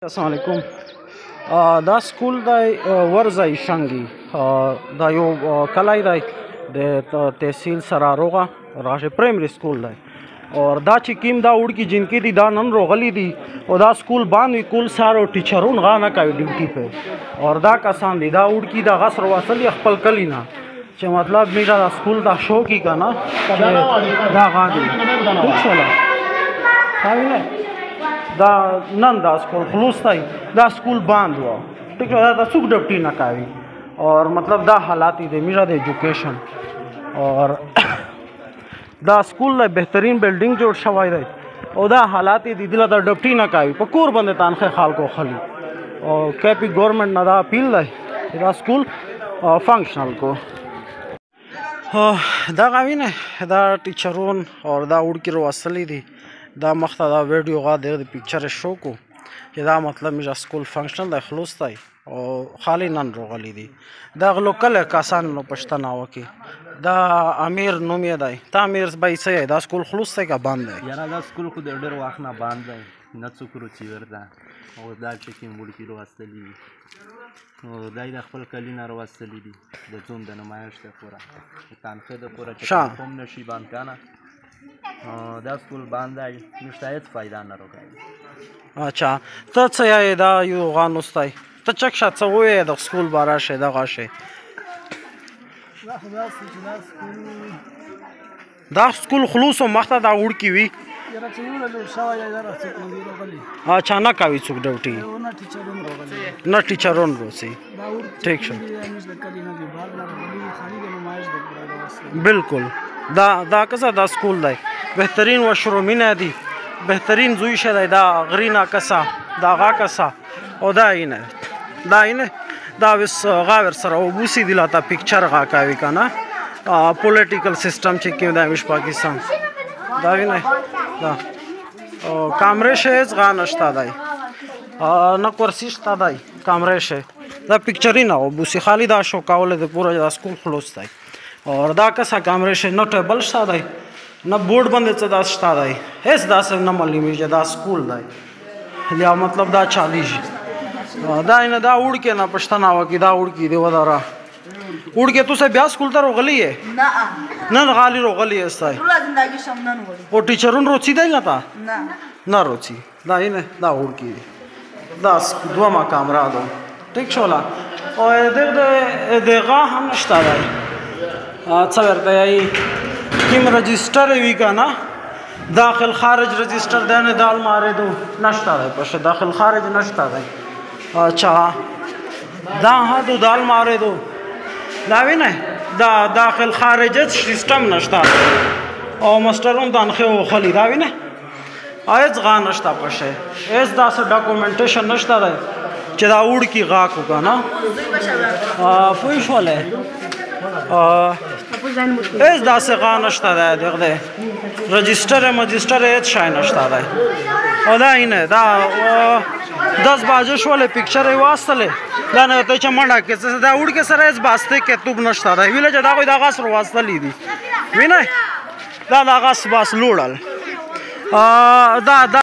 السلام علیکم. دا سکول دی ورځی شنګي دا یو کلی دی د تحصیل سراروغه راشه پرایمری سکول دی اور دا چې کیم دا وړکی جنکی دي دا نن روغلی دي او دا سکول باندې کول سارو ټیچرون غانه کوي ډیوټي په اور دا کسان دي دا وړکی دا غسر وصل خپل کلی نه چې مطلب میرا دا سکول دا شو کی کنه دا غادي ټیک شولا هاوینه دا نن دا سکول خلوص دی دا سکول بند و ٹھیک ہے دا سوک ڈپٹی نہ کاوی اور مطلب دا حالاتی دے میرا دے ایجوکیشن اور دا سکول دا بہترین بلڈنگ جوړ شوی دی او دا حالاتی دی دل دا ډپټی نه کاوی په کور باندې تانخه خلکو خلی او کیپی گورنمنٹ نه دا اپیل دی دا سکول فنکشنل کو دا غوینه دا ټیچرون اور دا وړکی وصلی دی دا مخته دا ویډیو غا د پکچر شو کو چې دا مطلب میرا سکول فنکشنل دی خلوص دی او خالی نن روغلی دی دا لوکل کسان نو پښتنه وکي دا امیر نوم یې دی تا امیر بای سي دا سکول خلوص دی کا بند دی یاره دا سکول خو د ډېر وخت نه بند دی نه څوک روچي ورده او دا چې کوم وړکي وروستلي او دا د خپل کلی نه وروستلي دي د ځون د نمایش لپاره تنخې د پوره چې کوم نشي بند کنه دا سکول بند دی نشته هیڅ فایده نه راغلی. اچھا ته څه یې دا یو غانوستی ته چک شات څه وې د سکول بارا شه دا غاشه دا سکول خلوص او مخته دا وړ کی وی اچھا نه کوي څوک ډوټي نه ټیچرون روسي ٹھیک شو بالکل دا کسا دا سکول دی بهترین وشرومینه دی بهترین زوی شه دا غرینا کسا دا غا کسا او دا اینه دا وس غاور سره او بوسی دلاته پکچر غا کاوی کنه پولیټیکل سیستم چې کې دا مش پاکستان دا اینه دا کامره شه غا نشتا دی نه کورسی شتا دی کامره شه دا پکچرینه او بوسی خالی دا شو کاوله د پورا دا سکول خلوص دی اور دا کسا کامره شه نو ټیبل شتا دی نه بورډ باندې څه دا شتا دی هیڅ داسې نه معلومیږي دا سکول دی یا مطلب دا چالیږي دا نه دا وړکې نه پښتنه وکي دا وړکې دی وداره وړکې تاسو بیا سکول ته روغلی یې نه غالي روغلی یې ستای او ټیچرون روچی دی نه تا نه روچی دا نه دا وړکې دی دا دوه کامره ده ټیک شولا او دغه هم نشته دی څه ورته یې کیم رجسٹر وی کنه داخل خارج رجسٹر دانه دال ماره دو نشتا دی پښه داخل خارج نشتا دی اچھا دا هدو دال ماره دو دا وینه دا داخل خارج سیستم نشتا او مسترون دانخه او خلی دا وینه ایت غا نشتا پښه اس دا س ډاکومنټیشن نشتا دی چې دا وړ کی غا کو کنه پوه شوله اس دا سے غا نشتا دی دغه رجسٹر هیڅ شای نشتا دی او دا اینه دا 10 بجې شولې پکچر یې واستلې دا نه ته چې منډه کې دا وړ کې سره هیڅ باسته کې توب نشتا دی ویل چې دا کوئی دا غاس واستلې دي وینه دا غاس باس لوړل دا